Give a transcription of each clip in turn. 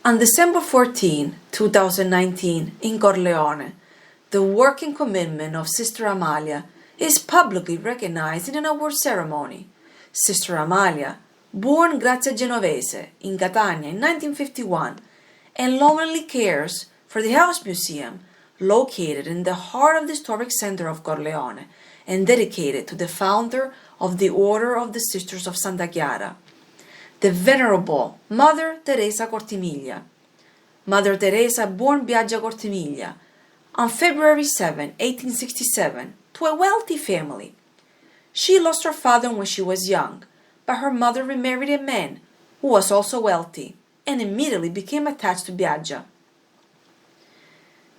On December 14, 2019, in Corleone, the work and commitment of Sister Amalia is publicly recognized in an award ceremony. Sister Amalia, born Grazia Genovese in Catania in 1951, and lovingly cares for the House Museum, located in the heart of the historic center of Corleone and dedicated to the founder of the Order of the Sisters of Santa Chiara, the Venerable Mother Teresa Cortimiglia. Mother Teresa born Biaggia Cortimiglia on February 7, 1867, to a wealthy family. She lost her father when she was young, but her mother remarried a man who was also wealthy and immediately became attached to Biaggia.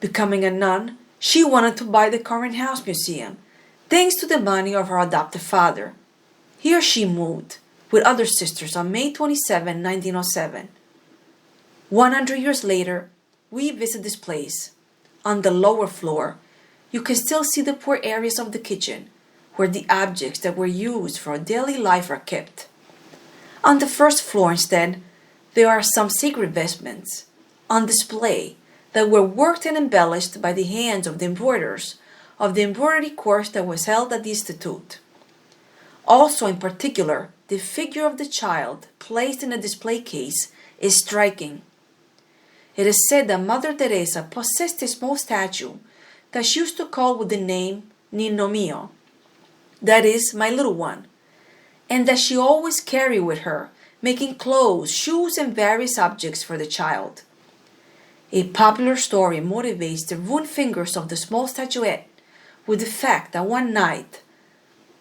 Becoming a nun, she wanted to buy the current house museum, thanks to the money of her adoptive father. Here she moved with other sisters on May 27, 1907. 100 years later, we visit this place. On the lower floor, you can still see the poor areas of the kitchen, where the objects that were used for daily life are kept. On the first floor, instead, there are some sacred vestments on display that were worked and embellished by the hands of the embroiderers of the embroidery course that was held at the Institute. Also, in particular, the figure of the child placed in a display case is striking. It is said that Mother Teresa possessed a small statue that she used to call with the name Ninno Mio, that is, my little one, and that she always carried with her, making clothes, shoes, and various objects for the child. A popular story motivates the ruined fingers of the small statuette with the fact that one night,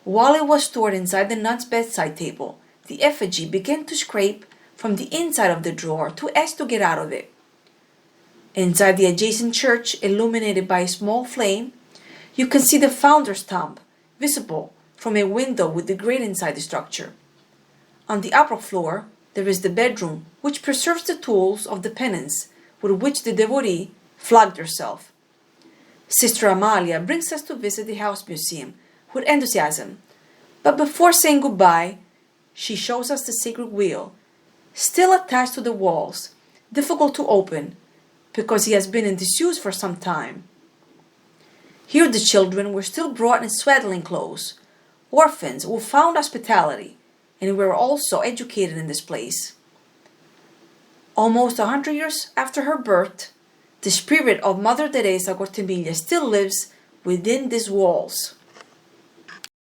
while it was stored inside the nun's bedside table, the effigy began to scrape from the inside of the drawer to get out of it. Inside the adjacent church, illuminated by a small flame, you can see the founder's tomb, visible from a window with the grate inside the structure. On the upper floor, there is the bedroom, which preserves the tools of the penance with which the devotee flogged herself. Sister Amalia brings us to visit the house museum with enthusiasm, but before saying goodbye, she shows us the sacred wheel, still attached to the walls, difficult to open, because he has been in disuse for some time. Here the children were still brought in swaddling clothes, orphans who found hospitality, and were also educated in this place. Almost 100 years after her birth, the spirit of Mother Teresa Cortimiglia still lives within these walls.